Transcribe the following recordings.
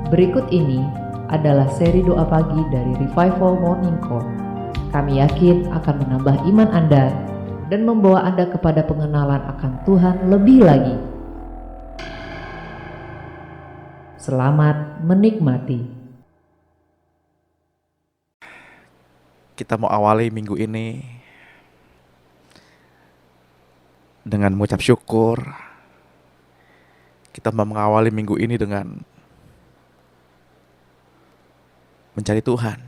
Berikut ini adalah seri doa pagi dari Revival Morning Call. Kami yakin akan menambah iman Anda dan membawa Anda kepada pengenalan akan Tuhan lebih lagi. Selamat menikmati. Kita mau awali minggu ini dengan mengucap syukur. Kita mau mengawali minggu ini dengan mencari Tuhan.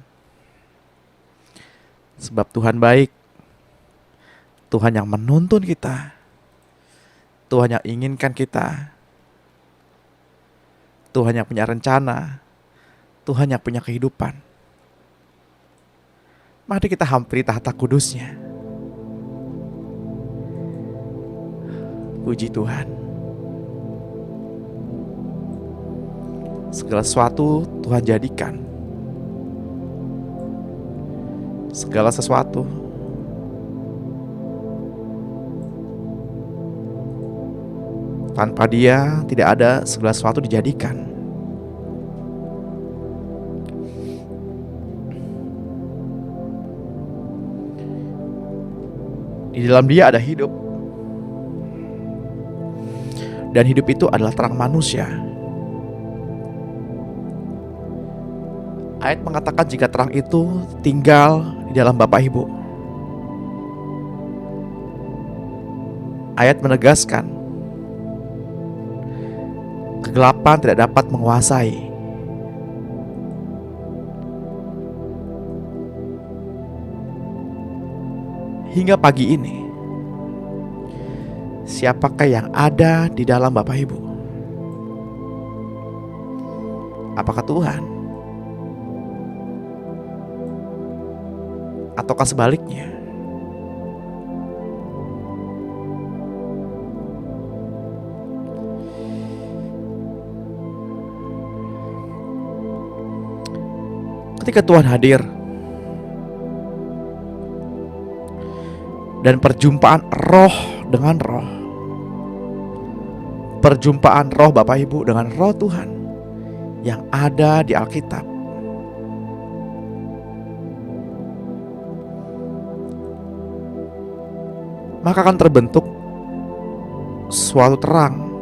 Sebab Tuhan baik. Tuhan yang menuntun kita. Tuhan yang inginkan kita. Tuhan yang punya rencana. Tuhan yang punya kehidupan. Mari kita hampiri tahta kudus-Nya. Puji Tuhan. Segala sesuatu Tuhan jadikan. Segala sesuatu. Tanpa Dia tidak ada segala sesuatu dijadikan. Di dalam Dia ada hidup. Dan hidup itu adalah terang manusia. Ayat mengatakan jika terang itu tinggal di dalam Bapa Ibu. Ayat menegaskan kegelapan tidak dapat menguasai. Hingga pagi ini, siapakah yang ada di dalam Bapa Ibu? Apakah Tuhan? Ataukah sebaliknya? Ketika Tuhan hadir dan perjumpaan roh dengan roh, perjumpaan roh Bapak Ibu dengan roh Tuhan yang ada di Alkitab, maka akan terbentuk suatu terang.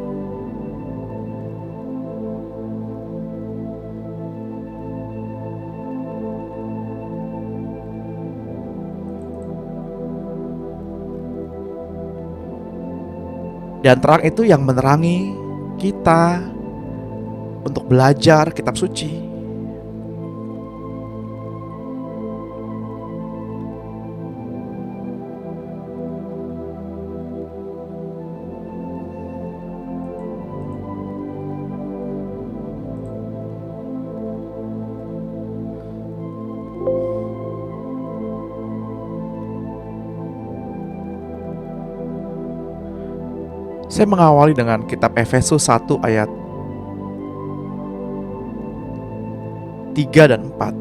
Dan terang itu yang menerangi kita untuk belajar kitab suci. Saya mengawali dengan kitab Efesus 1 ayat 3 dan 4.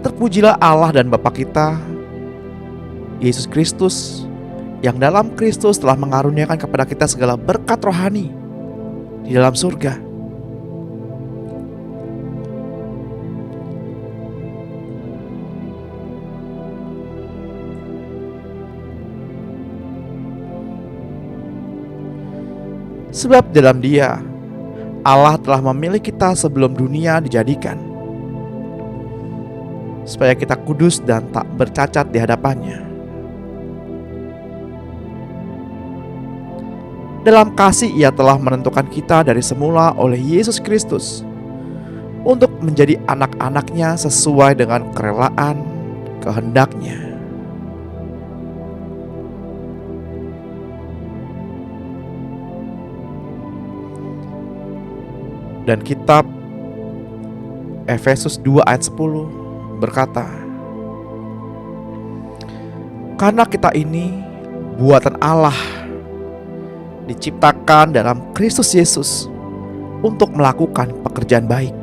Terpujilah Allah dan Bapa kita, Yesus Kristus, yang dalam Kristus telah mengaruniakan kepada kita segala berkat rohani di dalam surga. Sebab dalam Dia Allah telah memilih kita sebelum dunia dijadikan, supaya kita kudus dan tak bercacat di hadapan-Nya. Dalam kasih Ia telah menentukan kita dari semula oleh Yesus Kristus untuk menjadi anak-anak-Nya sesuai dengan kerelaan kehendak-Nya. Dan kitab Efesus 2 ayat 10 berkata, karena kita ini buatan Allah, diciptakan dalam Kristus Yesus untuk melakukan pekerjaan baik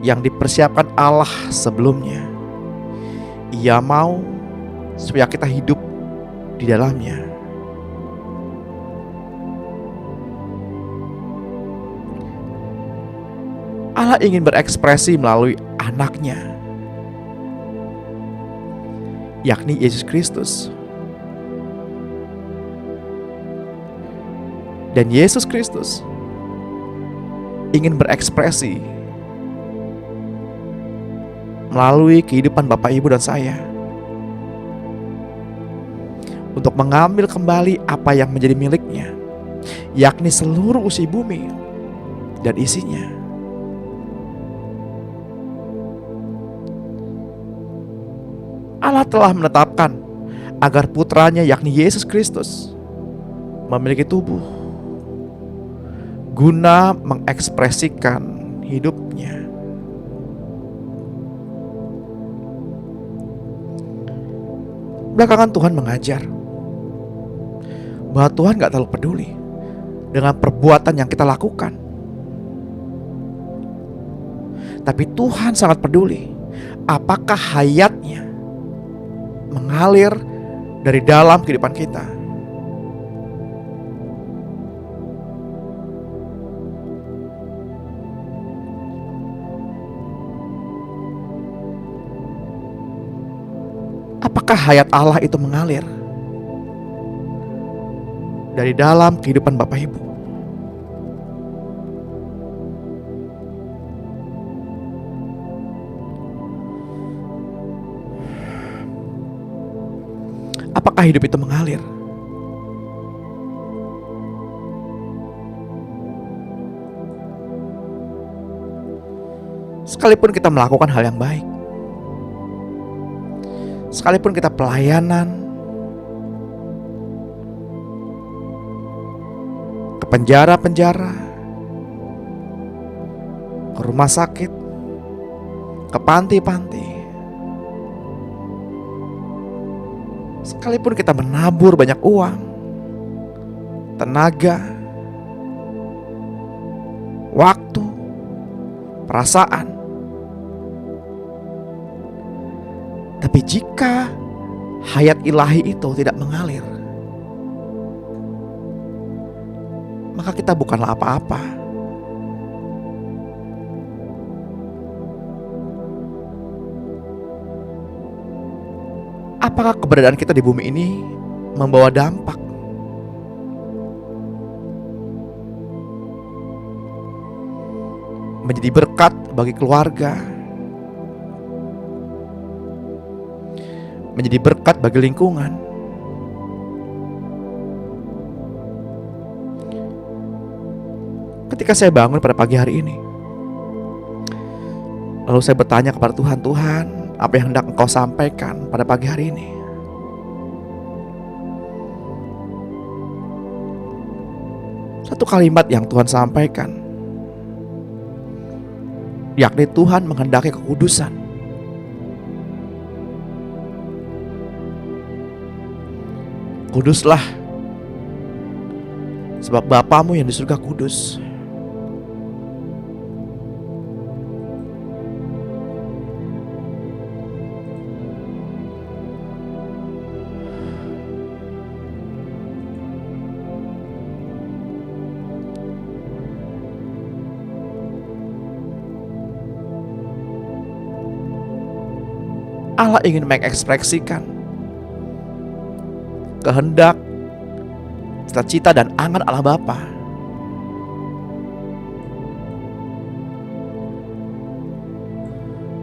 yang dipersiapkan Allah sebelumnya. Ia mau supaya kita hidup di dalamnya. Allah ingin berekspresi melalui anaknya, yakni Yesus Kristus. Dan Yesus Kristus ingin berekspresi melalui kehidupan Bapak, Ibu, dan saya untuk mengambil kembali apa yang menjadi miliknya, yakni seluruh isi bumi dan isinya. Allah telah menetapkan agar putranya, yakni Yesus Kristus, memiliki tubuh guna mengekspresikan hidupnya. Belakangan Tuhan mengajar bahwa Tuhan gak terlalu peduli dengan perbuatan yang kita lakukan, tapi Tuhan sangat peduli apakah hayatnya mengalir dari dalam kehidupan kita. Apakah hayat Allah itu mengalir dari dalam kehidupan Bapak Ibu? Apakah hidup itu mengalir? Sekalipun kita melakukan hal yang baik, sekalipun kita pelayanan ke penjara-penjara, ke rumah sakit, ke panti-panti, sekalipun kita menabur banyak uang, tenaga, waktu, perasaan, tapi jika hayat ilahi itu tidak mengalir, maka kita bukanlah apa-apa. Apakah keberadaan kita di bumi ini membawa dampak? Menjadi berkat bagi keluarga, menjadi berkat bagi lingkungan. Ketika saya bangun pada pagi hari ini, lalu saya bertanya kepada Tuhan, Tuhan, apa yang hendak Engkau sampaikan pada pagi hari ini? Satu kalimat yang Tuhan sampaikan, yakni Tuhan menghendaki kekudusan. Kuduslah, sebab Bapamu yang di surga kudus. Allah ingin mengekspresikan kehendak, cita-cita, dan angan Allah Bapa.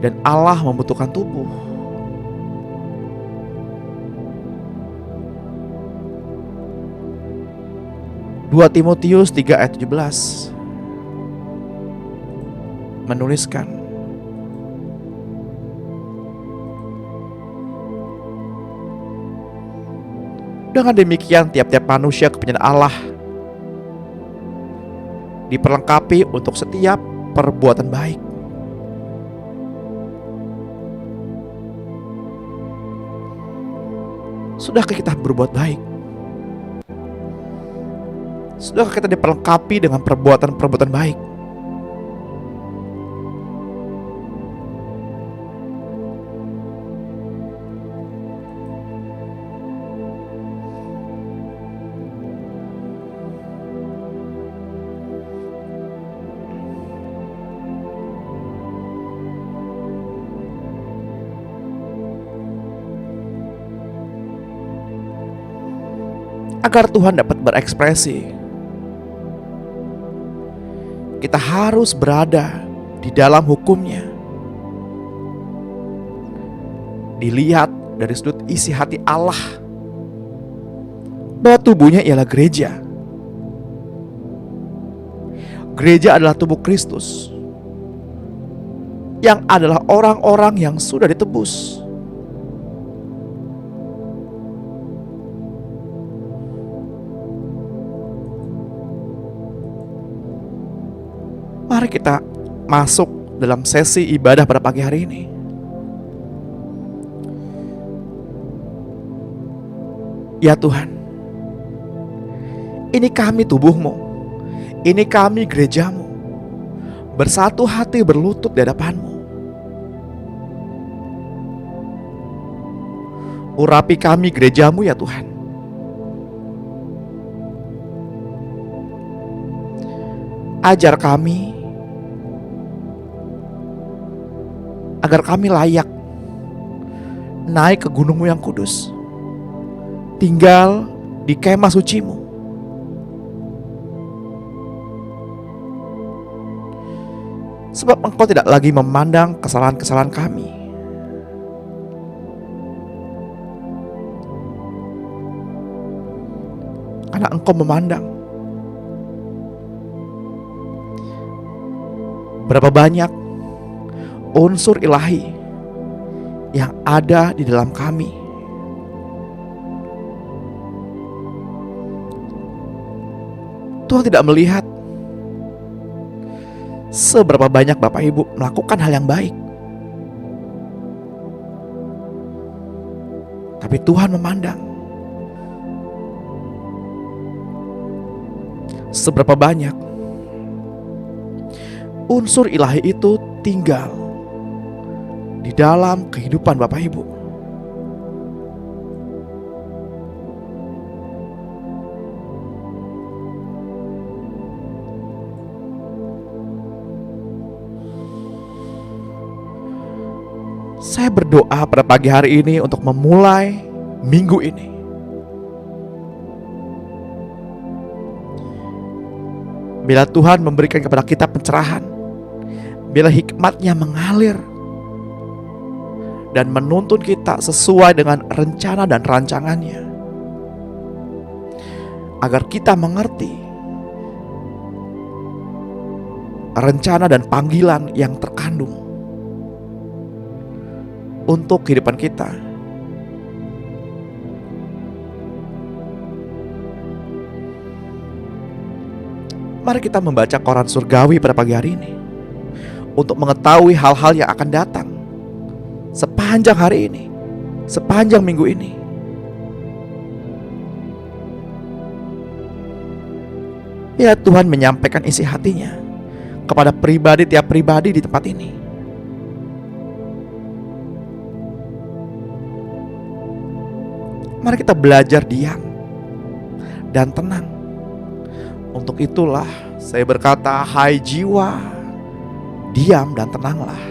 Dan Allah membutuhkan tubuh. Dua Timotius 3 ayat 17 menuliskan, dengan demikian tiap-tiap manusia kepunyaan Allah diperlengkapi untuk setiap perbuatan baik. Sudahkah kita berbuat baik? Sudahkah kita diperlengkapi dengan perbuatan-perbuatan baik? agar Tuhan dapat berekspresi. Kita harus berada di dalam hukum-Nya. Dilihat dari sudut isi hati Allah, bahwa tubuhnya ialah gereja. Gereja adalah tubuh Kristus, yang adalah orang-orang yang sudah ditebus. Mari kita masuk dalam sesi ibadah pada pagi hari ini. Ya Tuhan, ini kami tubuh-Mu, ini kami gereja-Mu, bersatu hati berlutut di hadapan-Mu. Urapi kami gereja-Mu ya Tuhan. Ajar kami agar kami layak naik ke gunung-Mu yang kudus, tinggal di kemah suci-Mu. Sebab Engkau tidak lagi memandang kesalahan-kesalahan kami. Karena Engkau memandang berapa banyak unsur ilahi yang ada di dalam kami. Tuhan tidak melihat seberapa banyak Bapak Ibu melakukan hal yang baik, tapi Tuhan memandang seberapa banyak unsur ilahi itu tinggal di dalam kehidupan Bapak Ibu. Saya berdoa pada pagi hari ini untuk memulai minggu ini. Bila Tuhan memberikan kepada kita pencerahan, bila hikmat-Nya mengalir dan menuntun kita sesuai dengan rencana dan rancangan-Nya, agar kita mengerti rencana dan panggilan yang terkandung untuk kehidupan kita. Mari kita membaca koran surgawi pada pagi hari ini untuk mengetahui hal-hal yang akan datang sepanjang hari ini, sepanjang minggu ini. Ya, Tuhan menyampaikan isi hati-Nya kepada pribadi, tiap pribadi di tempat ini. Mari kita belajar diam dan tenang. Untuk itulah saya berkata, hai jiwa, diam dan tenanglah.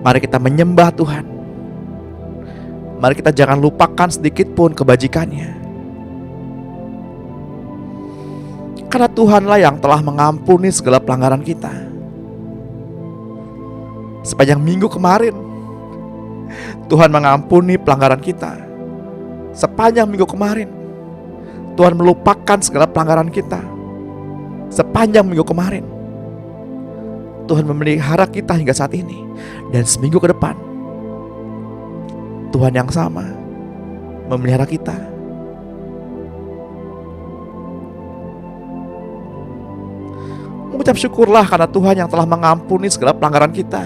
Mari kita menyembah Tuhan. Mari kita jangan lupakan sedikit pun kebajikan-Nya. Karena Tuhanlah yang telah mengampuni segala pelanggaran kita. Sepanjang minggu kemarin, Tuhan mengampuni pelanggaran kita. Sepanjang minggu kemarin, Tuhan melupakan segala pelanggaran kita. Sepanjang minggu kemarin, Tuhan memelihara kita hingga saat ini. Dan seminggu ke depan, Tuhan yang sama memelihara kita. Mengucap syukurlah karena Tuhan yang telah mengampuni segala pelanggaran kita.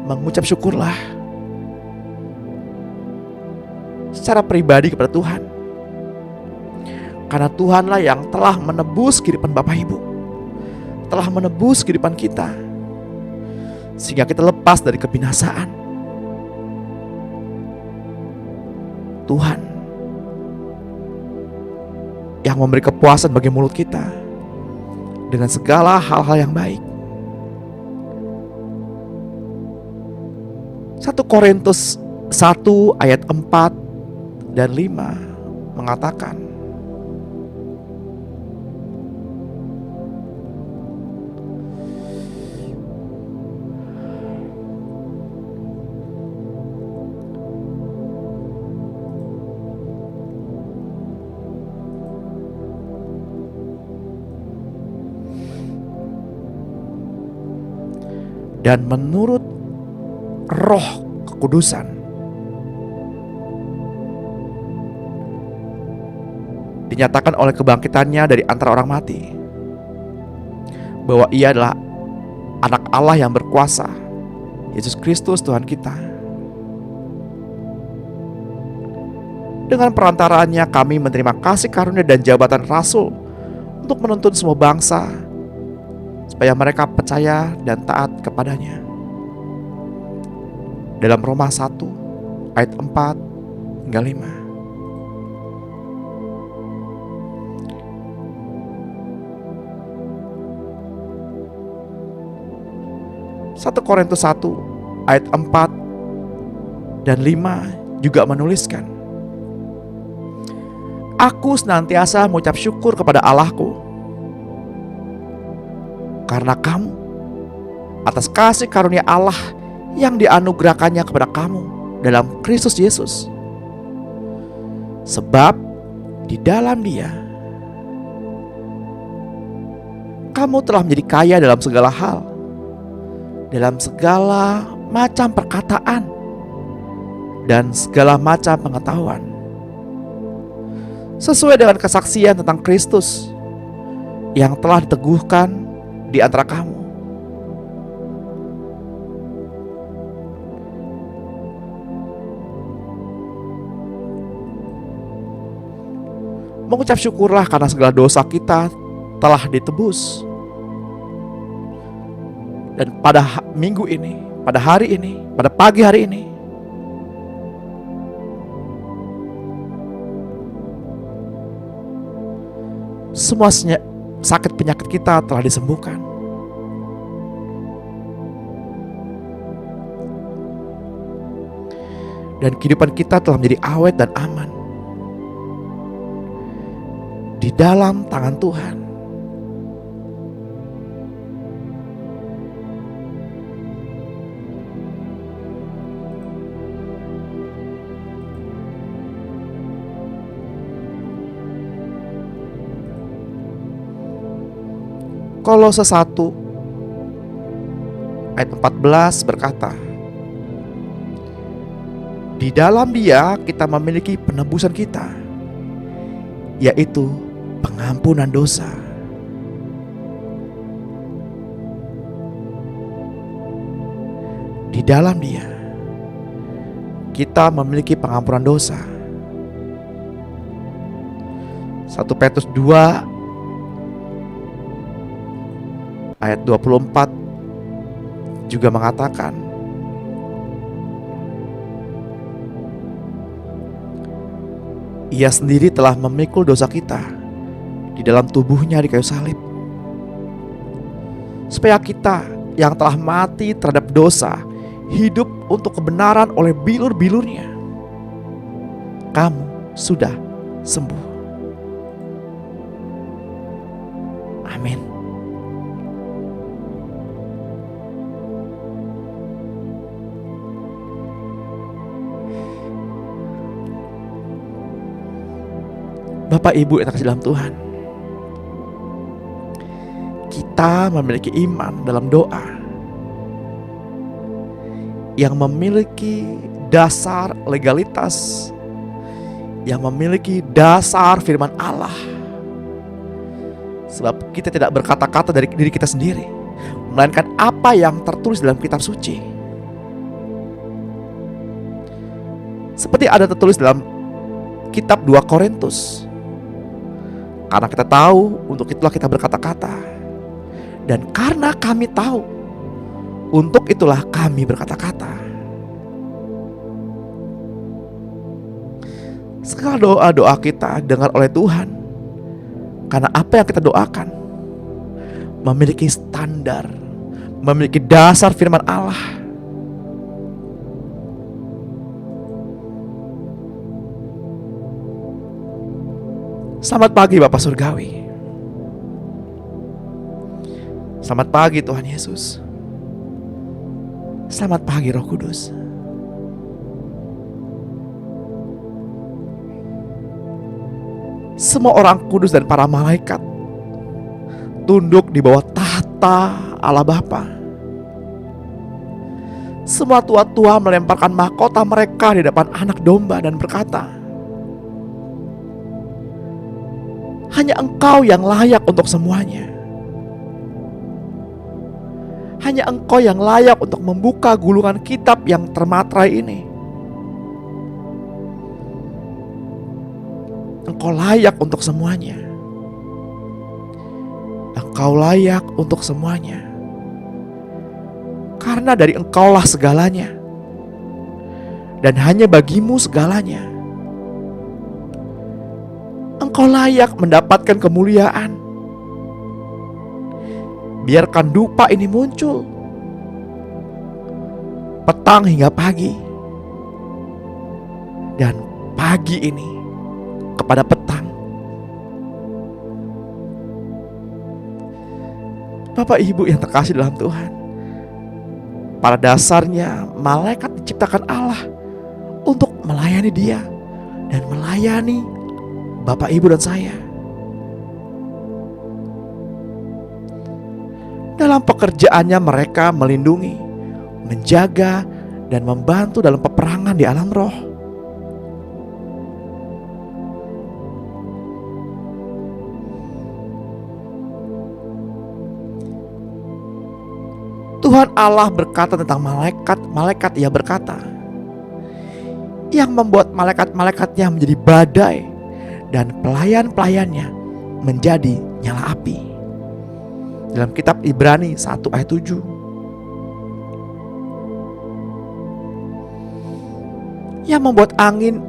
Mengucap syukurlah secara pribadi kepada Tuhan, karena Tuhanlah yang telah menebus kehidupan Bapak Ibu, telah menebus kehidupan kita, sehingga kita lepas dari kebinasaan. Tuhan yang memberi kepuasan bagi mulut kita dengan segala hal-hal yang baik. 1 Korintus 1 ayat 4 dan 5 mengatakan, dan menurut Roh Kekudusan dinyatakan oleh kebangkitannya dari antara orang mati bahwa ia adalah anak Allah yang berkuasa, Yesus Kristus Tuhan kita. Dengan perantaraannya kami menerima kasih karunia dan jabatan rasul untuk menuntun semua bangsa supaya mereka percaya dan taat kepadanya. Dalam Roma 1 ayat 4 hingga 5. 1 Korintus 1 ayat 4 dan 5 juga menuliskan, aku senantiasa mengucap syukur kepada Allahku karena kamu atas kasih karunia Allah yang dianugerahkannya kepada kamu dalam Kristus Yesus. Sebab di dalam Dia kamu telah menjadi kaya dalam segala hal, dalam segala macam perkataan dan segala macam pengetahuan, sesuai dengan kesaksian tentang Kristus yang telah diteguhkan di antara kamu. Mengucap syukurlah karena segala dosa kita telah ditebus. Dan pada minggu ini, pada hari ini, pada pagi hari ini, semua sakit penyakit kita telah disembuhkan. Dan kehidupan kita telah menjadi awet dan aman di dalam tangan Tuhan. Kolose 1 ayat 14 berkata, di dalam Dia kita memiliki penebusan kita, yaitu pengampunan dosa. Di dalam Dia kita memiliki pengampunan dosa. 1 Petrus 2 ayat 24 juga mengatakan, Ia sendiri telah memikul dosa kita di dalam tubuhnya di kayu salib, supaya kita yang telah mati terhadap dosa hidup untuk kebenaran oleh bilur-bilurnya. Kamu sudah sembuh. Amin. Bapak Ibu yang terkasih dalam Tuhan, kita memiliki iman dalam doa yang memiliki dasar legalitas, yang memiliki dasar firman Allah. Sebab kita tidak berkata-kata dari diri kita sendiri, melainkan apa yang tertulis dalam kitab suci. Seperti ada tertulis dalam kitab 2 Korintus, karena kita tahu, untuk itulah kita berkata-kata. Dan karena kami tahu, untuk itulah kami berkata-kata. Segala doa-doa kita dengar oleh Tuhan, karena apa yang kita doakan memiliki standar, memiliki dasar firman Allah. Selamat pagi Bapa Surgawi. Selamat pagi Tuhan Yesus. Selamat pagi Roh Kudus. Semua orang kudus dan para malaikat tunduk di bawah tahta Allah Bapa. Semua tua-tua melemparkan mahkota mereka di depan Anak Domba dan berkata, hanya Engkau yang layak untuk semuanya. Hanya Engkau yang layak untuk membuka gulungan kitab yang termatrai ini. Engkau layak untuk semuanya. Engkau layak untuk semuanya. Karena dari Engkaulah segalanya. Dan hanya bagimu segalanya. Engkau layak mendapatkan kemuliaan. Biarkan dupa ini muncul petang hingga pagi, dan pagi ini kepada petang. Bapak Ibu yang terkasih dalam Tuhan, pada dasarnya malaikat diciptakan Allah untuk melayani Dia dan melayani Bapak Ibu dan saya. Dalam pekerjaannya mereka melindungi, menjaga, dan membantu dalam peperangan di alam roh. Tuhan Allah berkata tentang malaikat-malaikat. Ia berkata, yang membuat malaikat-malaikatnya menjadi badai dan pelayan-pelayannya menjadi nyala api. Dalam kitab Ibrani 1 ayat 7. Yang membuat angin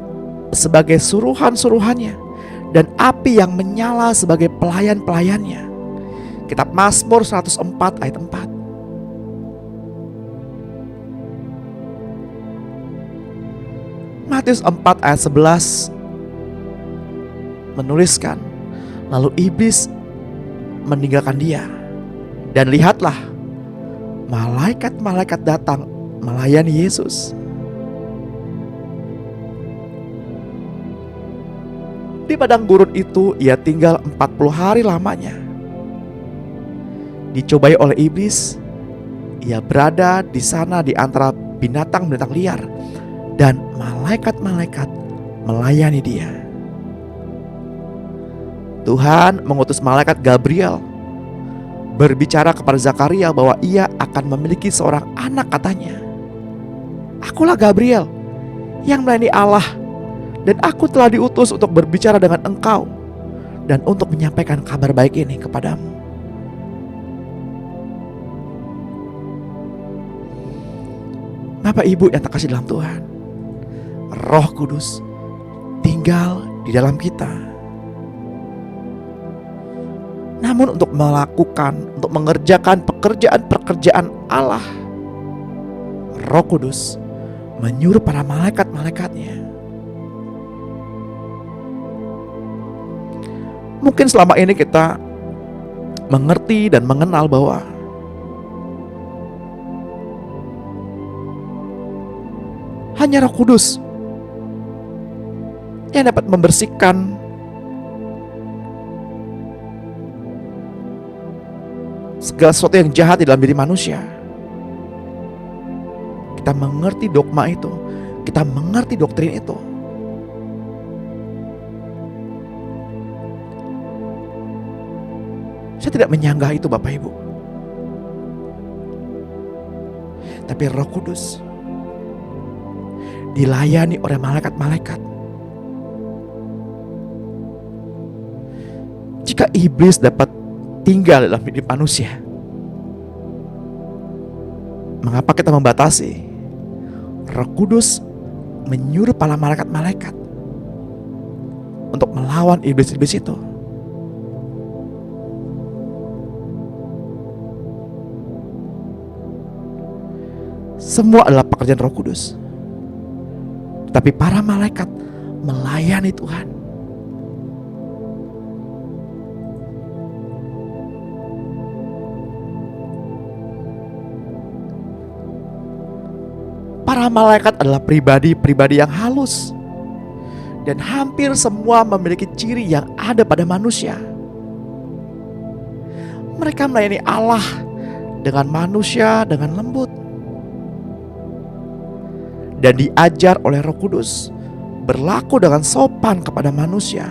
sebagai suruhan-suruhannya dan api yang menyala sebagai pelayan-pelayannya. Kitab Mazmur 104 ayat 4. Matius 4 ayat 11 menuliskan, lalu iblis meninggalkan dia, dan lihatlah malaikat-malaikat datang melayani Yesus. Di padang gurun itu ia tinggal 40 hari lamanya. Dicobai oleh iblis, ia berada di sana di antara binatang-binatang liar, dan malaikat-malaikat melayani dia. Tuhan mengutus malaikat Gabriel berbicara kepada Zakaria bahwa ia akan memiliki seorang anak, katanya. Akulah Gabriel yang melayani Allah, dan aku telah diutus untuk berbicara dengan engkau dan untuk menyampaikan kabar baik ini kepadamu. Bapak Ibu yang terkasih dalam Tuhan, Roh Kudus tinggal di dalam kita. Namun untuk mengerjakan pekerjaan-pekerjaan Allah, Roh Kudus menyuruh para malaikat-malaikatnya. Mungkin selama ini kita mengerti dan mengenal bahwa hanya Roh Kudus yang dapat membersihkan segala sesuatu yang jahat di dalam diri manusia. Kita mengerti dogma itu, kita mengerti doktrin itu. Saya tidak menyanggah itu Bapak Ibu. Tapi Roh Kudus dilayani oleh malaikat-malaikat. Jika iblis dapat tinggal dalam hidup manusia, mengapa kita membatasi? Roh Kudus menyuruh para malaikat-malaikat untuk melawan iblis-iblis itu. Semua adalah pekerjaan Roh Kudus. Tapi para malaikat melayani Tuhan. Para malaikat adalah pribadi-pribadi yang halus, dan hampir semua memiliki ciri yang ada pada manusia. Mereka melayani Allah dengan manusia dengan lembut, dan diajar oleh Roh Kudus berlaku dengan sopan kepada manusia.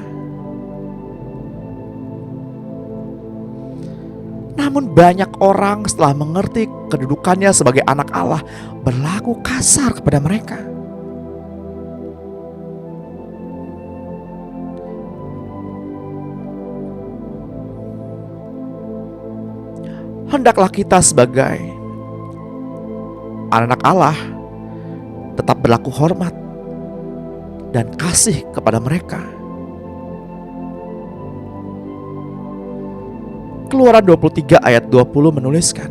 Namun banyak orang setelah mengerti kedudukannya sebagai anak Allah berlaku kasar kepada mereka. Hendaklah kita sebagai anak Allah tetap berlaku hormat dan kasih kepada mereka. Keluaran 23 ayat 20 menuliskan,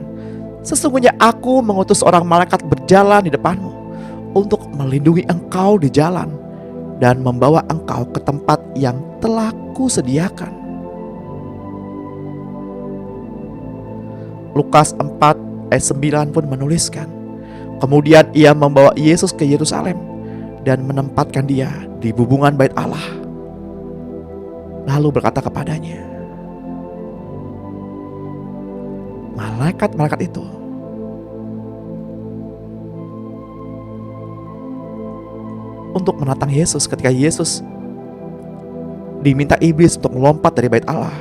sesungguhnya aku mengutus orang malaikat berjalan di depanmu untuk melindungi engkau di jalan dan membawa engkau ke tempat yang telah kusediakan. Lukas 4 ayat 9 pun menuliskan, kemudian ia membawa Yesus ke Yerusalem dan menempatkan dia di bubungan bait Allah. Lalu berkata kepadanya, malaikat-malaikat itu untuk menantang Yesus ketika Yesus diminta iblis untuk melompat dari bait Allah.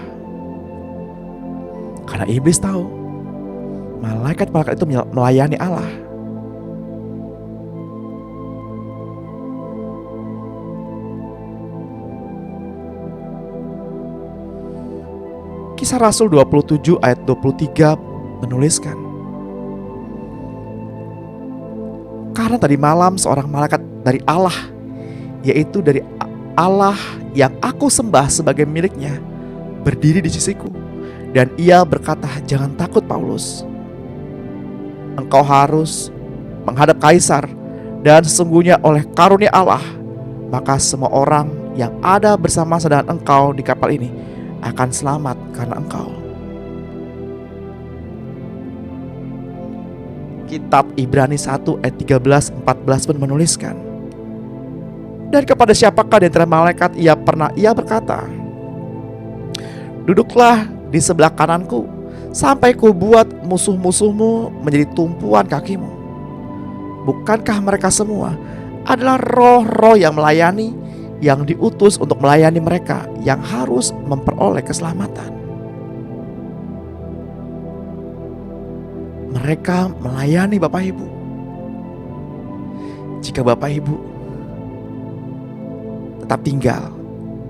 Karena iblis tahu malaikat-malaikat itu melayani Allah. Kisah Rasul 27 ayat 23 menuliskan, karena tadi malam seorang malaikat dari Allah, yaitu dari Allah yang aku sembah sebagai miliknya, berdiri di sisiku, dan ia berkata, jangan takut Paulus, engkau harus menghadap kaisar, dan sesungguhnya oleh karunia Allah maka semua orang yang ada bersama-sama dengan engkau di kapal ini akan selamat karena engkau. Kitab Ibrani 1 ayat 13-14 pun menuliskan, dan kepada siapakah di antara malaikat ia berkata, duduklah di sebelah kananku sampai ku buat musuh-musuhmu menjadi tumpuan kakimu. Bukankah mereka semua adalah roh-roh yang melayani, yang diutus untuk melayani mereka yang harus memperoleh keselamatan. Mereka melayani Bapak Ibu. Jika Bapak Ibu tetap tinggal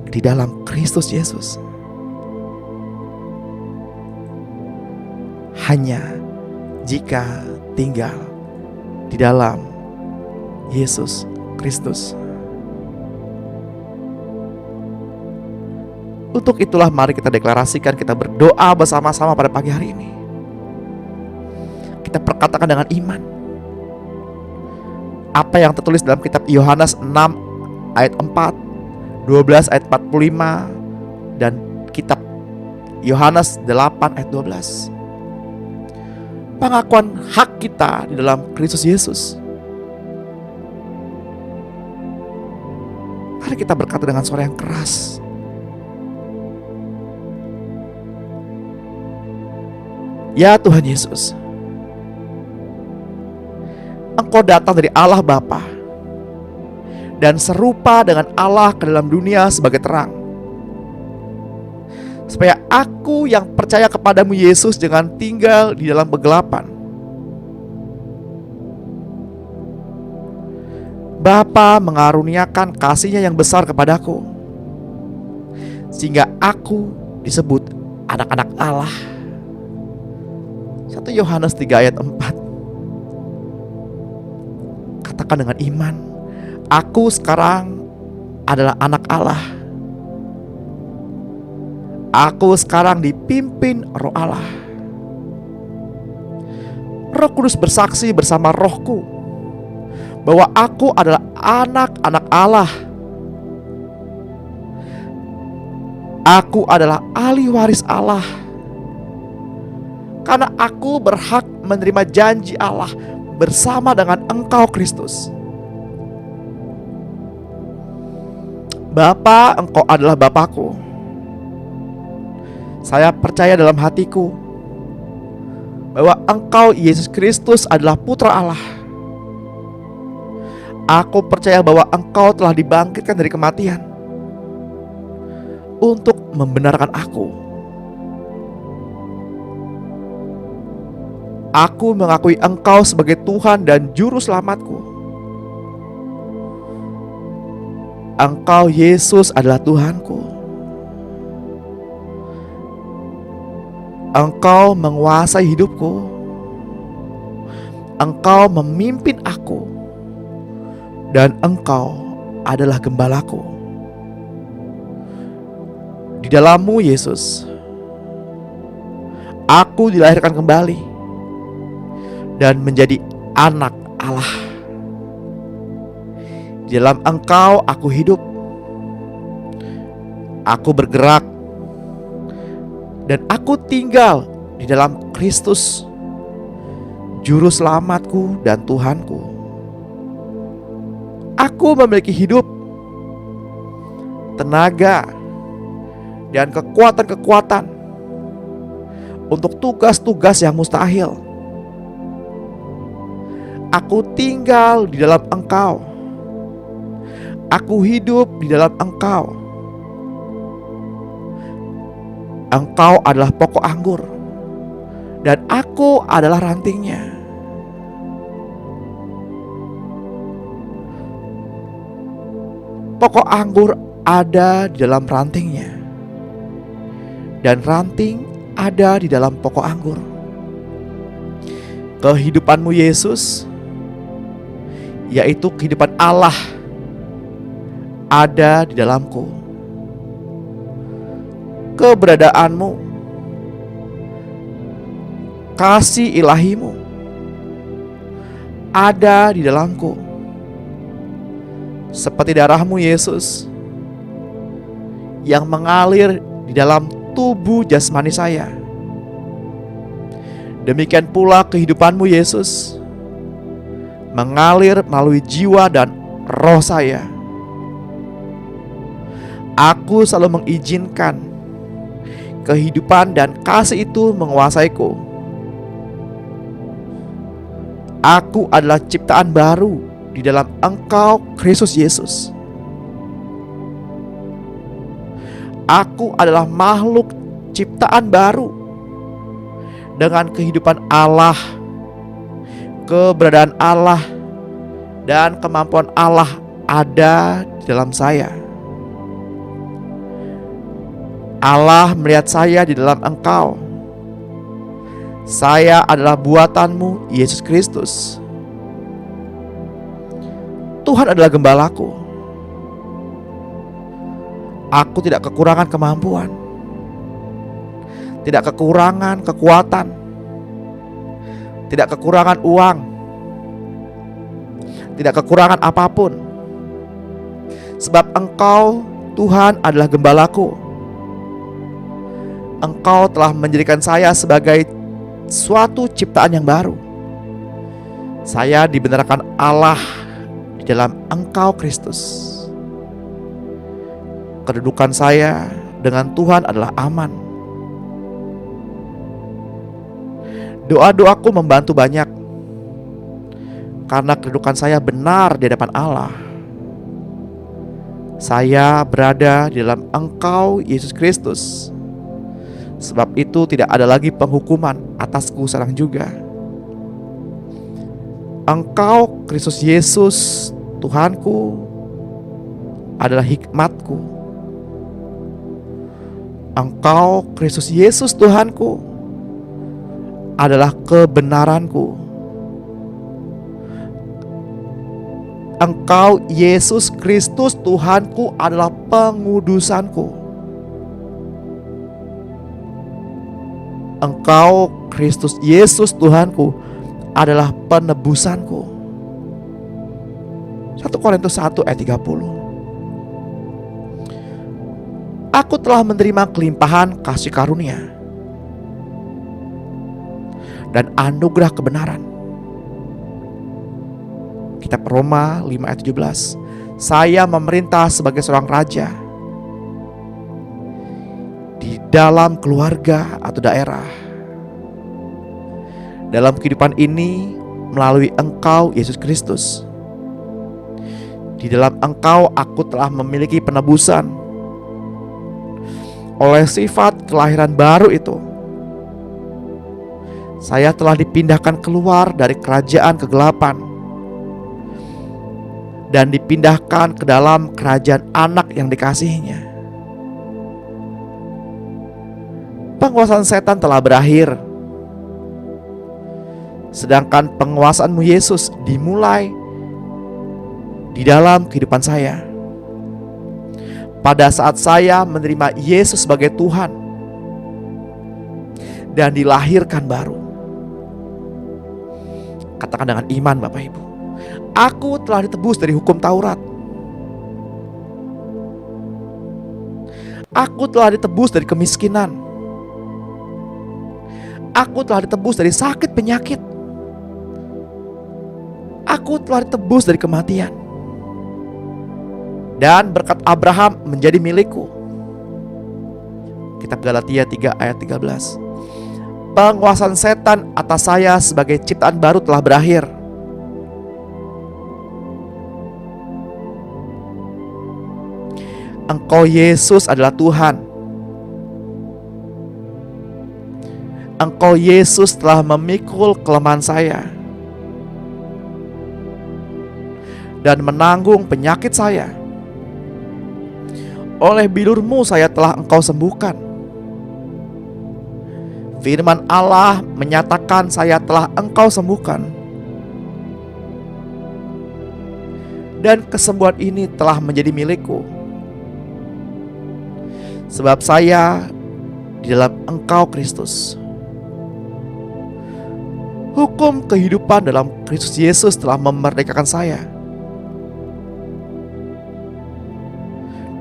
di dalam Kristus Yesus, hanya jika tinggal di dalam Yesus Kristus. Untuk itulah mari kita deklarasikan, kita berdoa bersama-sama pada pagi hari ini. Kita perkatakan dengan iman apa yang tertulis dalam kitab Yohanes 6 ayat 4, 12 ayat 45, dan kitab Yohanes 8 ayat 12. Pengakuan hak kita di dalam Kristus Yesus. Mari kita berkata dengan suara yang keras, ya Tuhan Yesus, Engkau datang dari Allah Bapa dan serupa dengan Allah ke dalam dunia sebagai terang, supaya aku yang percaya kepadamu Yesus jangan tinggal di dalam kegelapan. Bapa mengaruniakan kasih-Nya yang besar kepadaku, sehingga aku disebut anak-anak Allah. 1 Yohanes 3 ayat 4. Katakan dengan iman, aku sekarang adalah anak Allah. Aku sekarang dipimpin Roh Allah. Roh Kudus bersaksi bersama rohku bahwa aku adalah anak-anak Allah. Aku adalah ahli waris Allah, karena aku berhak menerima janji Allah bersama dengan Engkau Kristus. Bapa, Engkau adalah Bapakku. Saya percaya dalam hatiku bahwa Engkau Yesus Kristus adalah Putra Allah. Aku percaya bahwa Engkau telah dibangkitkan dari kematian untuk membenarkan aku. Aku mengakui Engkau sebagai Tuhan dan Juru Selamatku. Engkau Yesus adalah Tuhanku. Engkau menguasai hidupku. Engkau memimpin aku. Dan Engkau adalah gembalaku. Di dalam-Mu Yesus, aku dilahirkan kembali dan menjadi anak Allah. Di dalam Engkau aku hidup, aku bergerak, dan aku tinggal di dalam Kristus, Juru Selamatku dan Tuhanku. Aku memiliki hidup, tenaga, dan kekuatan-kekuatan untuk tugas-tugas yang mustahil. Aku tinggal di dalam Engkau. Aku hidup di dalam Engkau. Engkau adalah pokok anggur, dan aku adalah rantingnya. Pokok anggur ada di dalam rantingnya, dan ranting ada di dalam pokok anggur. Kehidupan-Mu Yesus, yaitu kehidupan Allah, ada di dalamku. Keberadaanmu, kasih ilahi-Mu ada di dalamku. Seperti darah-Mu Yesus yang mengalir di dalam tubuh jasmani saya, demikian pula kehidupan-Mu Yesus mengalir melalui jiwa dan roh saya. Aku selalu mengizinkan kehidupan dan kasih itu menguasaiku. Aku adalah ciptaan baru di dalam Engkau Kristus Yesus. Aku adalah makhluk ciptaan baru dengan kehidupan Allah, keberadaan Allah, dan kemampuan Allah ada di dalam saya. Allah melihat saya di dalam Engkau. Saya adalah buatan-Mu, Yesus Kristus. Tuhan adalah gembalaku. Aku tidak kekurangan kemampuan, tidak kekurangan kekuatan, tidak kekurangan uang, tidak kekurangan apapun. Sebab Engkau, Tuhan, adalah gembalaku. Engkau telah menjadikan saya sebagai suatu ciptaan yang baru. Saya dibenarkan Allah di dalam Engkau Kristus. Kedudukan saya dengan Tuhan adalah aman. Doa-doaku membantu banyak, karena kedudukan saya benar di hadapan Allah. Saya berada di dalam Engkau Yesus Kristus. Sebab itu tidak ada lagi penghukuman atasku sekarang juga. Engkau Kristus Yesus Tuhanku adalah hikmatku. Engkau Kristus Yesus Tuhanku adalah kebenaranku. Engkau Yesus Kristus Tuhanku adalah pengudusanku. Engkau Kristus Yesus Tuhanku adalah penebusanku. 1 Korintus 1 ayat 30. Aku telah menerima kelimpahan kasih karunia dan anugerah kebenaran Kitab Roma 5 ayat 17. Saya memerintah sebagai seorang raja di dalam keluarga atau daerah. Dalam kehidupan ini melalui Engkau Yesus Kristus. Di dalam Engkau aku telah memiliki penebusan. Oleh sifat kelahiran baru itu, saya telah dipindahkan keluar dari kerajaan kegelapan dan dipindahkan ke dalam kerajaan anak yang dikasihinya. Penguasaan setan telah berakhir, sedangkan penguasaanmu Yesus dimulai di dalam kehidupan saya. Pada saat saya menerima Yesus sebagai Tuhan dan dilahirkan baru. Katakan dengan iman Bapak Ibu, aku telah ditebus dari hukum Taurat. Aku telah ditebus dari kemiskinan. Aku telah ditebus dari sakit penyakit. Aku telah ditebus dari kematian. Dan berkat Abraham menjadi milikku. Kitab Galatia 3 ayat 13. Penguasaan setan atas saya sebagai ciptaan baru telah berakhir. Engkau Yesus adalah Tuhan. Engkau Yesus telah memikul kelemahan saya dan menanggung penyakit saya. Oleh bilur-Mu saya telah Engkau sembuhkan. Firman Allah menyatakan saya telah Engkau sembuhkan. Dan kesembuhan ini telah menjadi milikku. Sebab saya di dalam Engkau Kristus. Hukum kehidupan dalam Kristus Yesus telah memerdekakan saya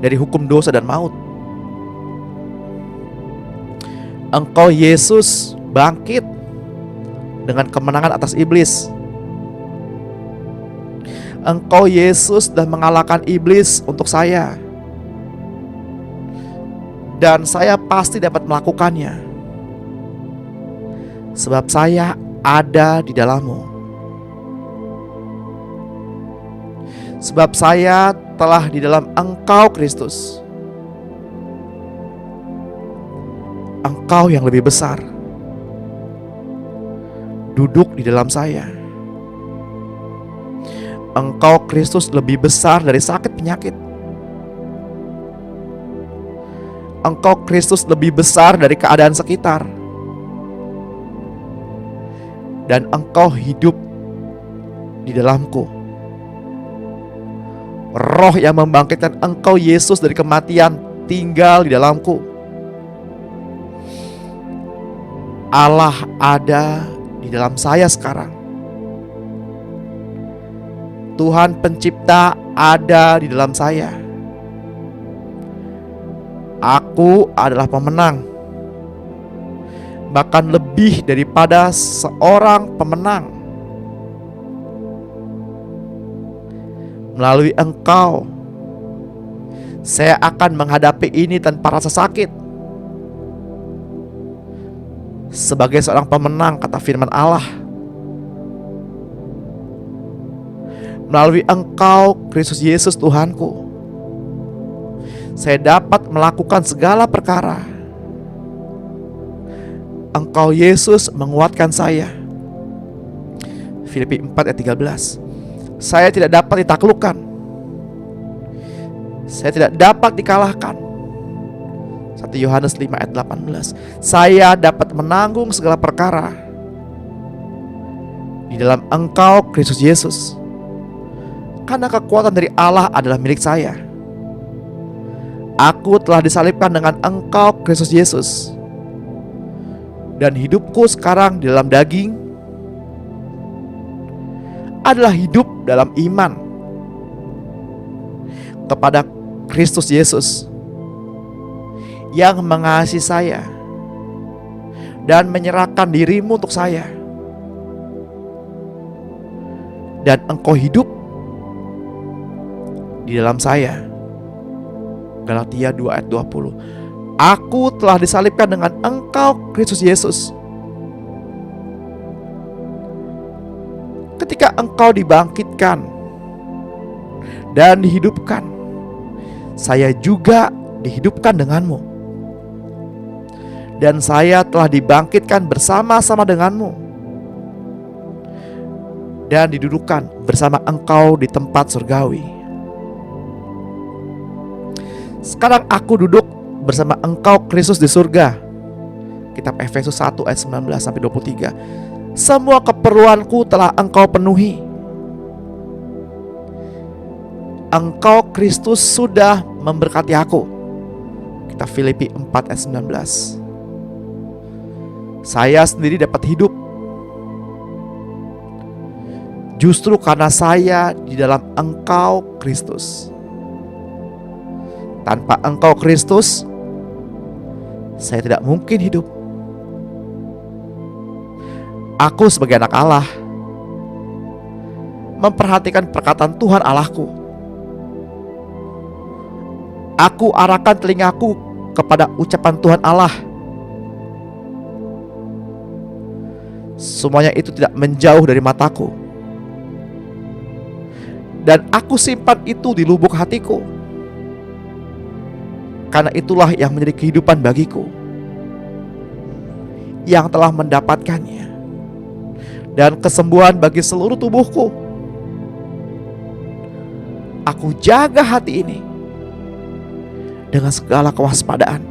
dari hukum dosa dan maut. Engkau Yesus bangkit dengan kemenangan atas iblis. Engkau Yesus telah mengalahkan iblis untuk saya. Dan saya pasti dapat melakukannya, sebab saya ada di dalam-Mu. Sebab saya telah di dalam Engkau Kristus. Engkau yang lebih besar duduk di dalam saya. Engkau Kristus lebih besar dari sakit penyakit. Engkau Kristus lebih besar dari keadaan sekitar. Dan Engkau hidup di dalamku. Roh yang membangkitkan Engkau Yesus dari kematian tinggal di dalamku. Allah ada di dalam saya sekarang. Tuhan pencipta ada di dalam saya. Aku adalah pemenang, bahkan lebih daripada seorang pemenang. Melalui Engkau, saya akan menghadapi ini tanpa rasa sakit. Sebagai seorang pemenang, kata firman Allah. Melalui Engkau, Kristus Yesus Tuhanku, saya dapat melakukan segala perkara. Engkau Yesus menguatkan saya. Filipi 4 ayat 13. Saya tidak dapat ditaklukkan. Saya tidak dapat dikalahkan. 1 Yohanes 5 ayat 18. Saya dapat menanggung segala perkara di dalam Engkau Kristus Yesus. Karena kekuatan dari Allah adalah milik saya. Aku telah disalibkan dengan Engkau Kristus Yesus. Dan hidupku sekarang di dalam daging adalah hidup dalam iman kepada Kristus Yesus yang mengasihi saya dan menyerahkan dirimu untuk saya. dan engkau hidup di dalam saya. Galatia 2 ayat 20. Aku telah disalibkan dengan engkau Kristus Yesus. Ketika engkau dibangkitkan dan dihidupkan, saya juga dihidupkan denganmu. Dan saya telah dibangkitkan bersama-sama denganmu dan didudukkan bersama engkau di tempat surgawi. Sekarang aku duduk bersama engkau Kristus di surga. Kitab Efesus 1 ayat 19-23. Semua keperluanku telah engkau penuhi. Engkau Kristus sudah memberkati aku. Kitab Filipi 4 ayat 19. Saya sendiri dapat hidup justru karena saya di dalam engkau Kristus. Tanpa engkau Kristus, saya tidak mungkin hidup. Aku sebagai anak Allah memperhatikan perkataan Tuhan Allahku. Aku arahkan telingaku kepada ucapan Tuhan Allah. Semuanya itu tidak menjauh dari mataku, dan aku simpan itu di lubuk hatiku, karena itulah yang menjadi kehidupan bagiku, yang telah mendapatkannya, dan kesembuhan bagi seluruh tubuhku. Aku jaga hati ini dengan segala kewaspadaan,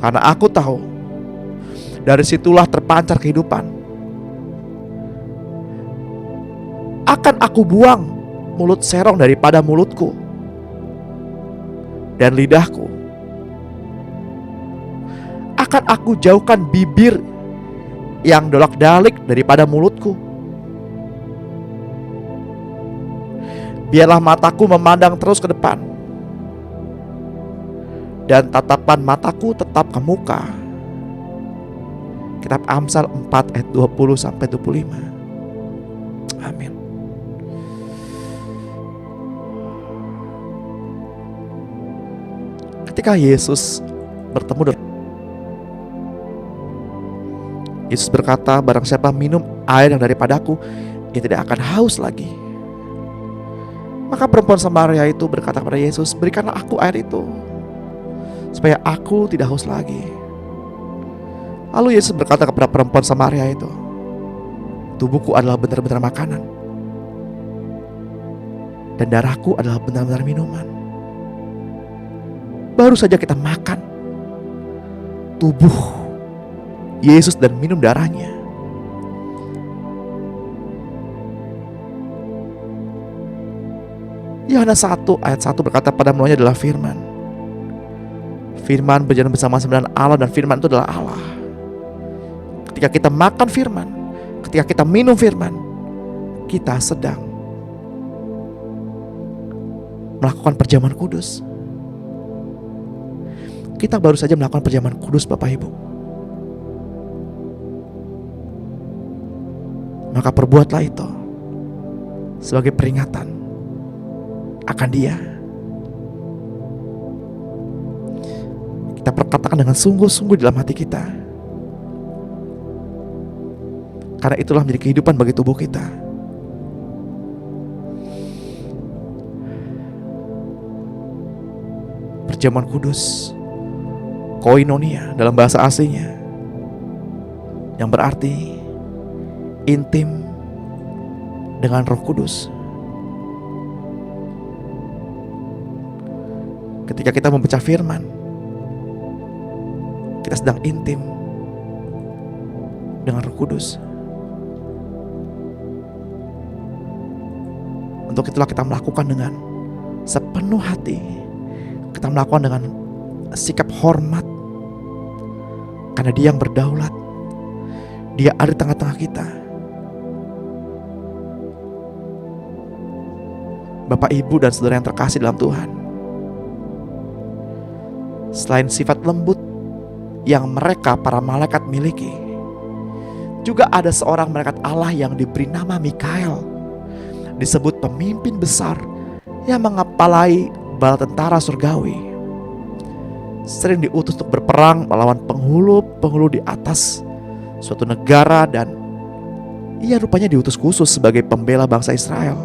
karena aku tahu dari situlah terpancar kehidupan. Akan aku buang mulut serong daripada mulutku dan lidahku. Akan aku jauhkan bibir yang dolak-dalik daripada mulutku. Biarlah mataku memandang terus ke depan, dan tatapan mataku tetap ke muka. Kitab Amsal 4 ayat 20-25. Amin. Ketika Yesus bertemu dengan Yesus berkata, barang siapa minum air yang daripadaku, ia tidak akan haus lagi. Maka perempuan Samaria itu berkata kepada Yesus, berikanlah aku air itu, supaya aku tidak haus lagi. Lalu Yesus berkata kepada perempuan Samaria itu, tubuhku adalah benar-benar makanan, dan darahku adalah benar-benar minuman. Baru saja kita makan tubuh Yesus dan minum darahnya. Yohanes 1 ayat 1 berkata, pada mulanya adalah firman. Firman berjalan bersama-sama dengan Allah, dan firman itu adalah Allah. Ketika kita makan firman, ketika kita minum firman, kita sedang melakukan perjamuan kudus. Kita baru saja melakukan perjamuan kudus, Bapak Ibu. Maka perbuatlah itu sebagai peringatan akan Dia. Kita perkatakan dengan sungguh-sungguh dalam hati kita, karena itulah menjadi kehidupan bagi tubuh kita. Perjamuan kudus, koinonia dalam bahasa aslinya, yang berarti intim dengan Roh Kudus. Ketika kita membaca firman, kita sedang intim dengan Roh Kudus. Untuk itulah kita melakukan dengan sepenuh hati. Kita melakukan dengan sikap hormat, karena Dia yang berdaulat. Dia ada di tengah-tengah kita. Bapak, Ibu, dan saudara yang terkasih dalam Tuhan, selain sifat lembut yang mereka para malaikat miliki, juga ada seorang malaikat Allah yang diberi nama Mikael disebut pemimpin besar yang mengepalai bala tentara surgawi. Sering diutus untuk berperang melawan penghulu di atas suatu negara, dan ia rupanya diutus khusus sebagai pembela bangsa Israel.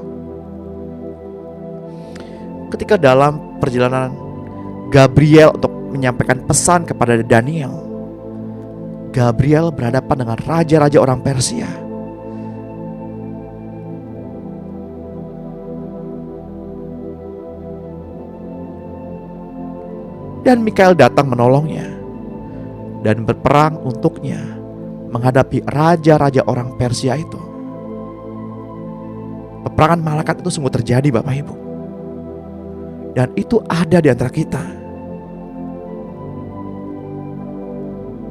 Ketika dalam perjalanan Gabriel untuk menyampaikan pesan kepada Daniel, Gabriel berhadapan dengan raja-raja orang Persia. Dan Mikael datang menolongnya dan berperang untuknya menghadapi raja-raja orang Persia itu. Peperangan malaikat itu sungguh terjadi, Bapak Ibu. Dan itu ada di antara kita.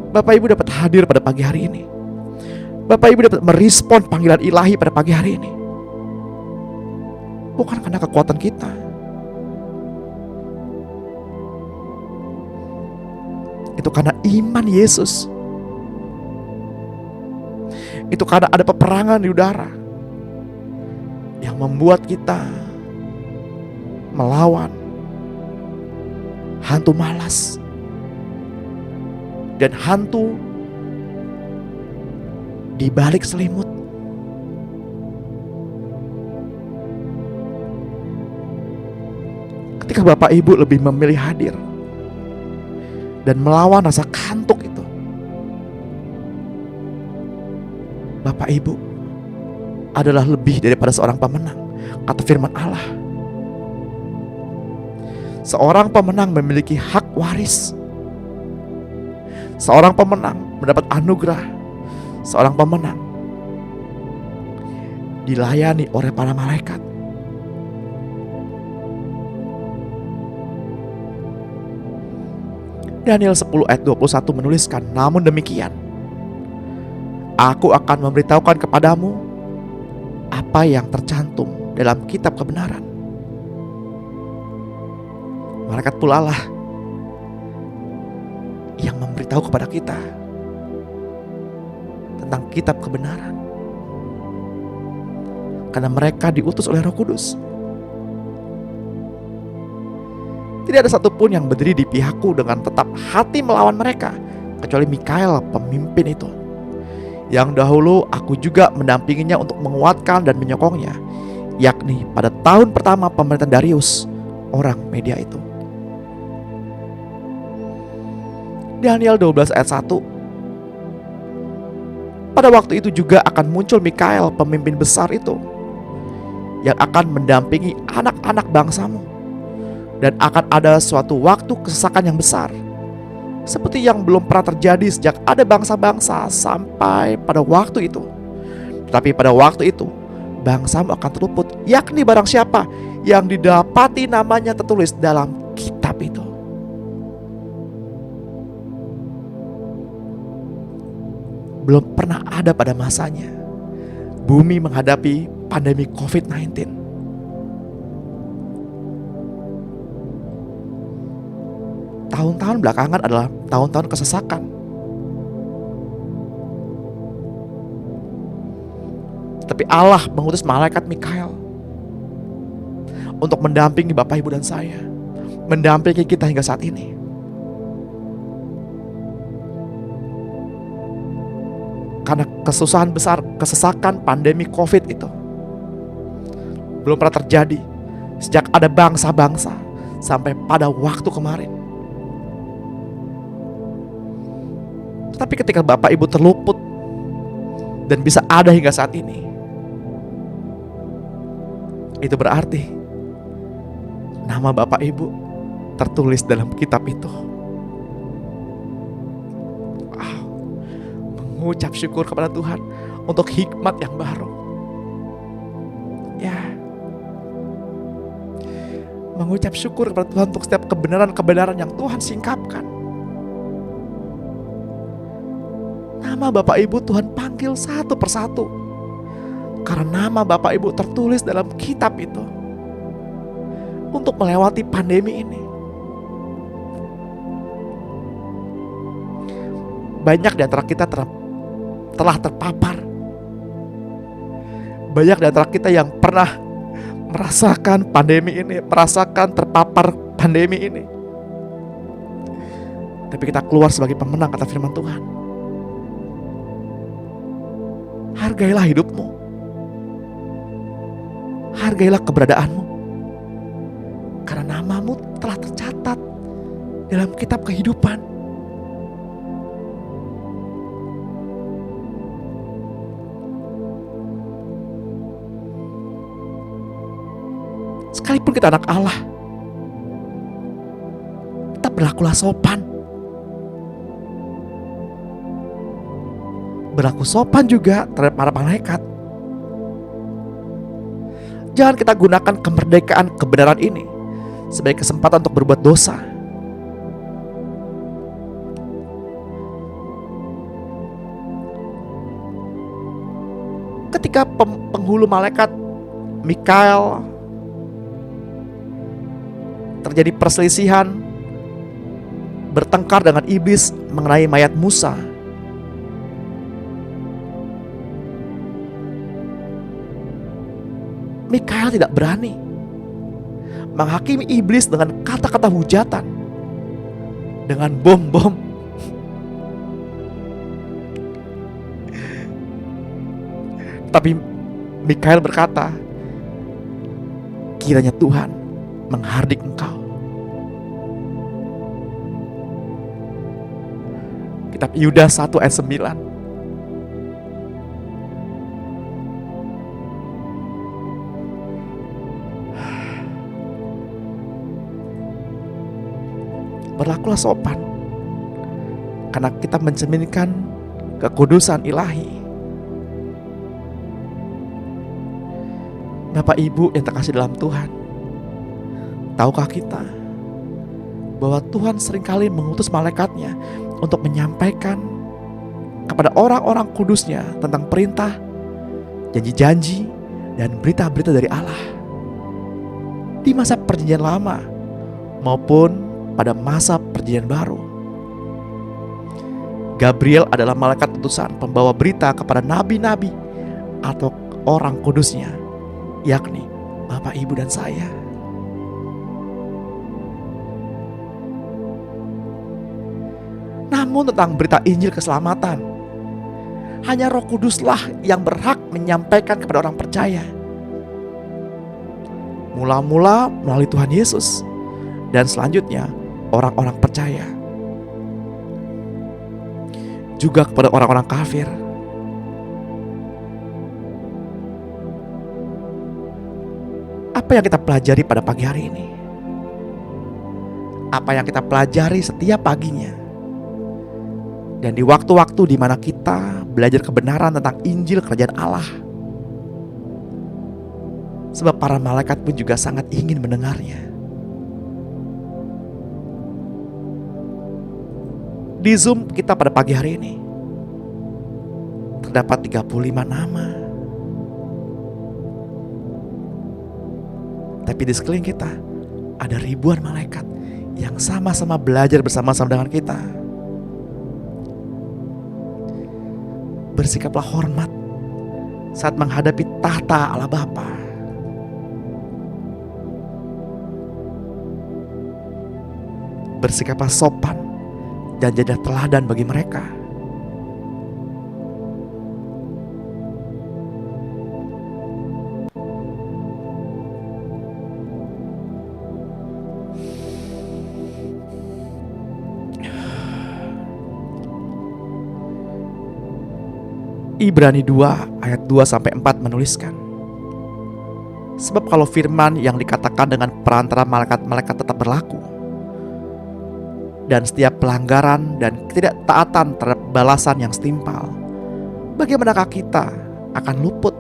Bapak Ibu dapat hadir pada pagi hari ini. Bapak Ibu dapat merespon panggilan ilahi pada pagi hari ini. Bukan karena kekuatan kita. Itu karena iman Yesus. Itu karena ada peperangan di udara yang membuat kita melawan hantu malas dan hantu di balik selimut. Ketika Bapak Ibu lebih memilih hadir dan melawan rasa kantuk itu, Bapak Ibu adalah lebih daripada seorang pemenang. Kata firman Allah, seorang pemenang memiliki hak waris. Seorang pemenang mendapat anugerah. Seorang pemenang dilayani oleh para malaikat. Daniel 10 ayat 21 menuliskan, namun demikian, aku akan memberitahukan kepadamu apa yang tercantum dalam kitab kebenaran. Malaikat pula lah yang memberitahu kepada kita tentang kitab kebenaran, karena mereka diutus oleh Roh Kudus. Tidak ada satupun yang berdiri di pihakku dengan tetap hati melawan mereka, kecuali Mikael, pemimpin itu, yang dahulu aku juga mendampinginya untuk menguatkan dan menyokongnya, yakni pada tahun pertama pemerintahan Darius, orang Media itu. Daniel 12 ayat 1. Pada waktu itu juga akan muncul Mikael, pemimpin besar itu, yang akan mendampingi anak-anak bangsamu. Dan akan ada suatu waktu kesesakan yang besar, seperti yang belum pernah terjadi sejak ada bangsa-bangsa sampai pada waktu itu. Tetapi pada waktu itu bangsamu akan terluput, yakni barang siapa yang didapati namanya tertulis dalam kitab itu. Belum pernah ada pada masanya bumi menghadapi pandemi COVID-19. Tahun-tahun belakangan adalah tahun-tahun kesesakan. Tapi Allah mengutus malaikat Mikael untuk mendampingi Bapak Ibu dan saya, mendampingi kita hingga saat ini. Karena kesusahan besar, kesesakan pandemi COVID itu belum pernah terjadi sejak ada bangsa-bangsa sampai pada waktu kemarin. Tapi ketika Bapak Ibu terluput dan bisa ada hingga saat ini, itu berarti nama Bapak Ibu tertulis dalam kitab itu. Mengucap syukur kepada Tuhan untuk hikmat yang baru. Ya, mengucap syukur kepada Tuhan untuk setiap kebenaran-kebenaran yang Tuhan singkapkan. Nama Bapak Ibu Tuhan panggil satu persatu, karena nama Bapak Ibu tertulis dalam kitab itu untuk melewati pandemi ini. Banyak di antara kita telah terpapar. Banyak di antara kita yang pernah merasakan pandemi ini, merasakan terpapar pandemi ini. Tapi kita keluar sebagai pemenang, kata firman Tuhan. Hargailah hidupmu. Hargailah keberadaanmu. Karena namamu telah tercatat dalam kitab kehidupan. Sekalipun kita anak Allah, tetap berlakulah sopan. Berlaku sopan juga terhadap para malaikat. Jangan kita gunakan kemerdekaan kebenaran ini sebagai kesempatan untuk berbuat dosa. Ketika penghulu malaikat Mikael terjadi perselisihan, bertengkar dengan iblis mengenai mayat Musa, Mikael tidak berani menghakimi iblis dengan kata-kata hujatan, dengan bom-bom. Tapi Mikael berkata, kiranya Tuhan menghardik engkau. Kitab Yudas 1 ayat 9. Berlakulah sopan, karena kita mencerminkan kekudusan ilahi. Bapak Ibu yang terkasih dalam Tuhan, tahukah kita bahwa Tuhan seringkali mengutus malaikatnya untuk menyampaikan kepada orang-orang kudusnya tentang perintah, janji-janji, dan berita-berita dari Allah di masa perjanjian lama maupun pada masa perjanjian baru. Gabriel adalah malaikat utusan pembawa berita kepada nabi-nabi atau orang kudusnya, yakni Bapak, Ibu, dan saya. Namun tentang berita Injil keselamatan, hanya Roh Kuduslah yang berhak menyampaikan kepada orang percaya. Mula-mula melalui Tuhan Yesus, dan selanjutnya orang-orang percaya. Juga kepada orang-orang kafir. Apa yang kita pelajari pada pagi hari ini? Apa yang kita pelajari setiap paginya? Dan di waktu-waktu di mana kita belajar kebenaran tentang Injil Kerajaan Allah. Sebab para malaikat pun juga sangat ingin mendengarnya. Di Zoom kita pada pagi hari ini terdapat 35 nama. Tapi di sekeliling kita ada ribuan malaikat yang sama-sama belajar bersama-sama dengan kita. Bersikaplah hormat saat menghadapi tahta Allah Bapa. Bersikaplah sopan dan jadilah teladan bagi mereka. Ibrani 2 ayat 2-4 menuliskan, sebab kalau firman yang dikatakan dengan perantara malaikat-malaikat tetap berlaku, dan setiap pelanggaran dan ketidaktaatan terhadap balasan yang setimpal, bagaimanakah kita akan luput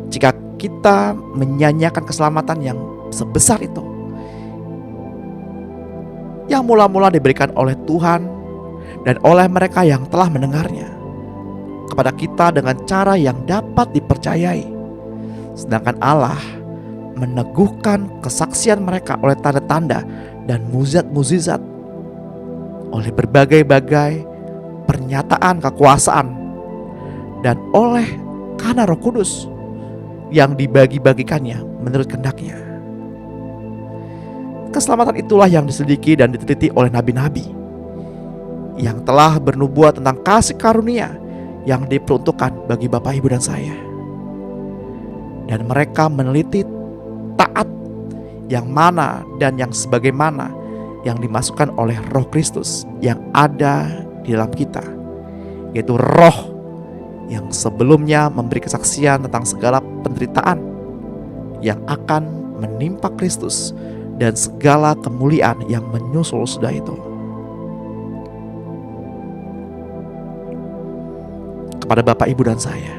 jika kita menyanyiakan keselamatan yang sebesar itu, yang mula-mula diberikan oleh Tuhan dan oleh mereka yang telah mendengarnya kepada kita dengan cara yang dapat dipercayai, sedangkan Allah meneguhkan kesaksian mereka oleh tanda-tanda dan mukjizat-mukjizat, oleh berbagai-bagai pernyataan kekuasaan, dan oleh karena Roh Kudus yang dibagi-bagikannya menurut kehendak-Nya. Keselamatan itulah yang diselidiki dan diteliti oleh nabi-nabi yang telah bernubuat tentang kasih karunia yang diperuntukkan bagi Bapak, Ibu, dan saya. Dan mereka meneliti taat yang mana dan yang sebagaimana yang dimasukkan oleh Roh Kristus yang ada di dalam kita, yaitu Roh yang sebelumnya memberi kesaksian tentang segala penderitaan yang akan menimpa Kristus dan segala kemuliaan yang menyusul sudah itu. Kepada Bapak, Ibu, dan saya,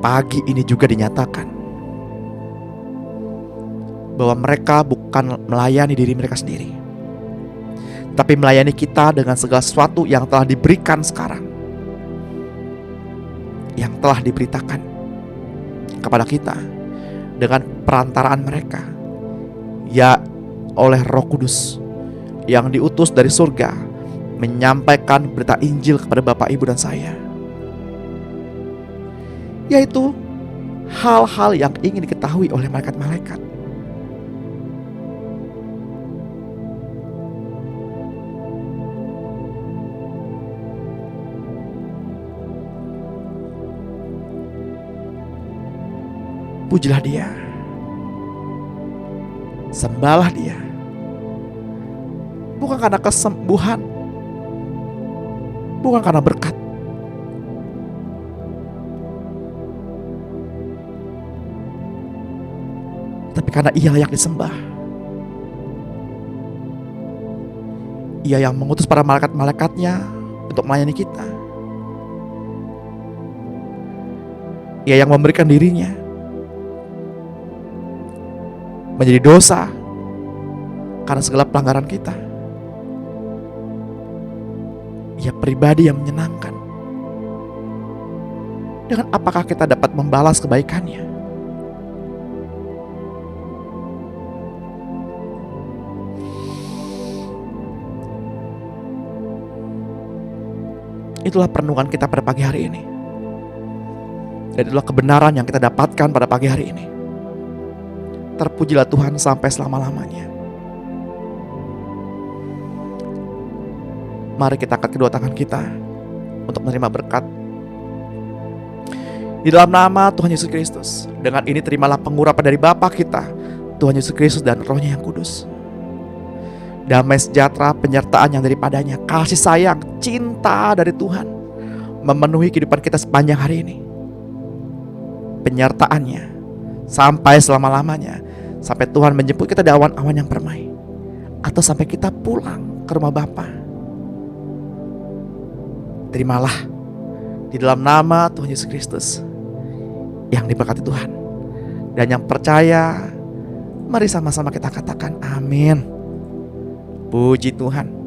pagi ini juga dinyatakan bahwa mereka bukan melayani diri mereka sendiri, tapi melayani kita dengan segala sesuatu yang telah diberikan sekarang, yang telah diberitakan kepada kita dengan perantaraan mereka, ya oleh Roh Kudus yang diutus dari surga menyampaikan berita Injil kepada Bapak, Ibu, dan saya, yaitu hal-hal yang ingin diketahui oleh malaikat-malaikat. Pujilah Dia, sembahlah Dia, bukan karena kesembuhan, bukan karena berkat, tapi karena Ia layak disembah. Ia yang mengutus para malaikat-malaikatnya untuk melayani kita. Ia yang memberikan dirinya menjadi dosa karena segala pelanggaran kita. Ia pribadi yang menyenangkan. Dengan apakah kita dapat membalas kebaikannya? Itulah perenungan kita pada pagi hari ini. Dan itulah kebenaran yang kita dapatkan pada pagi hari ini. Terpujilah Tuhan sampai selama-lamanya. Mari kita angkat kedua tangan kita untuk menerima berkat. Di dalam nama Tuhan Yesus Kristus, dengan ini terimalah pengurapan dari Bapa kita, Tuhan Yesus Kristus, dan Roh-Nya yang kudus. Damai sejahtera, penyertaan yang daripadanya, kasih sayang, cinta dari Tuhan memenuhi kehidupan kita sepanjang hari ini. Penyertaannya sampai selama-lamanya, sampai Tuhan menjemput kita di awan-awan yang permai, atau sampai kita pulang ke rumah Bapa. Terimalah di dalam nama Tuhan Yesus Kristus yang diberkati Tuhan. Dan yang percaya, mari sama-sama kita katakan amin. Puji Tuhan.